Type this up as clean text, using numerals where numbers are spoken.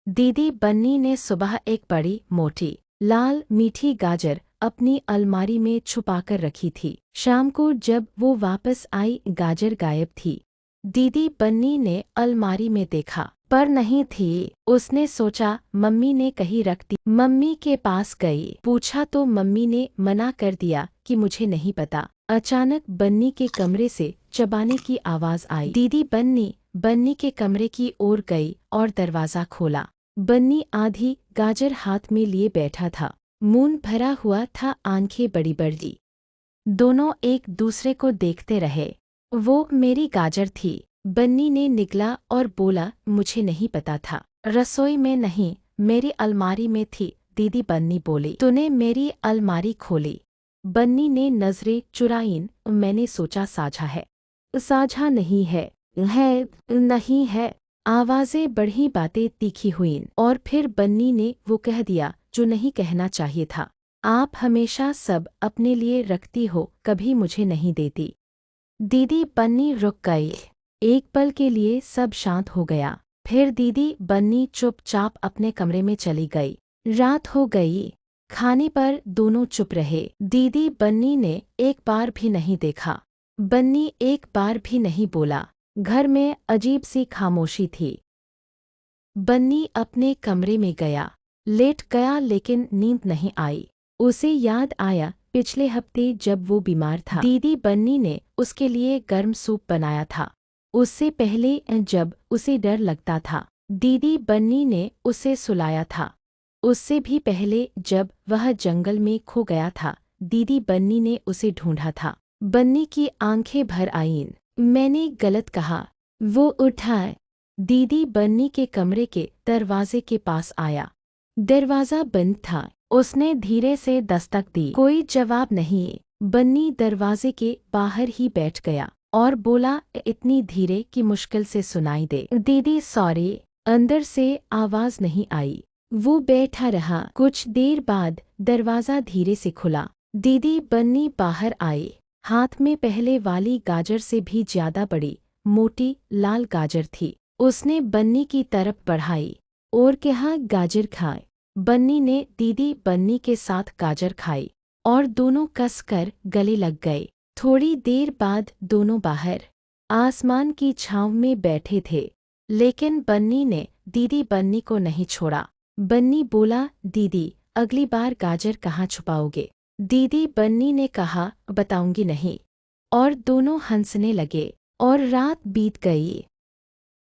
दीदी बन्नी ने सुबह एक बड़ी मोटी लाल मीठी गाजर अपनी अलमारी में छुपाकर रखी थी। शाम को जब वो वापस आई गाजर गायब थी। दीदी बन्नी ने अलमारी में देखा पर नहीं थी। उसने सोचा मम्मी ने कहीं रख दी। मम्मी के पास गई, पूछा तो मम्मी ने मना कर दिया कि मुझे नहीं पता। अचानक बन्नी के कमरे से चबाने की आवाज आई। दीदी बन्नी के कमरे की ओर गई और दरवाज़ा खोला। बन्नी आधी गाजर हाथ में लिए बैठा था, मुंह भरा हुआ था, आंखें बड़ी बड़ी। दोनों एक दूसरे को देखते रहे। वो मेरी गाजर थी, बन्नी ने निगला और बोला, मुझे नहीं पता था। रसोई में नहीं, मेरी अलमारी में थी, दीदी बन्नी बोली। तूने मेरी अलमारी खोली? बन्नी ने नजरें चुराईं। मैंने सोचा साझा है। साझा नहीं है, नहीं है। आवाज़ें बढ़ी, बातें तीखी हुईं और फिर बन्नी ने वो कह दिया जो नहीं कहना चाहिए था। आप हमेशा सब अपने लिए रखती हो, कभी मुझे नहीं देती। दीदी बन्नी रुक गई। एक पल के लिए सब शांत हो गया। फिर दीदी बन्नी चुपचाप अपने कमरे में चली गई। रात हो गई। खाने पर दोनों चुप रहे। दीदी बन्नी ने एक बार भी नहीं देखा। बन्नी एक बार भी नहीं बोला। घर में अजीब सी खामोशी थी। बन्नी अपने कमरे में गया, लेट गया, लेकिन नींद नहीं आई। उसे याद आया पिछले हफ्ते जब वो बीमार था, दीदी बन्नी ने उसके लिए गर्म सूप बनाया था। उससे पहले जब उसे डर लगता था, दीदी बन्नी ने उसे सुलाया था। उससे भी पहले जब वह जंगल में खो गया था, दीदी बन्नी ने उसे ढूंढा था। बन्नी की आंखें भर आईं। मैंने गलत कहा। वो उठा। दीदी बन्नी के कमरे के दरवाजे के पास आया। दरवाज़ा बंद था। उसने धीरे से दस्तक दी। कोई जवाब नहीं। बन्नी दरवाजे के बाहर ही बैठ गया और बोला, इतनी धीरे कि मुश्किल से सुनाई दे, दीदी सॉरी। अंदर से आवाज़ नहीं आई। वो बैठा रहा। कुछ देर बाद दरवाज़ा धीरे से खुला। दीदी बन्नी बाहर आई। हाथ में पहले वाली गाजर से भी ज्यादा बड़ी मोटी लाल गाजर थी। उसने बन्नी की तरफ बढ़ाई और कहा, गाजर खाए। बन्नी ने दीदी बन्नी के साथ गाजर खाई और दोनों कसकर गले लग गए। थोड़ी देर बाद दोनों बाहर आसमान की छांव में बैठे थे, लेकिन बन्नी ने दीदी बन्नी को नहीं छोड़ा। बन्नी बोला, दीदी अगली बार गाजर कहाँ छुपाओगे? दीदी बन्नी ने कहा, बताऊंगी नहीं। और दोनों हंसने लगे और रात बीत गई।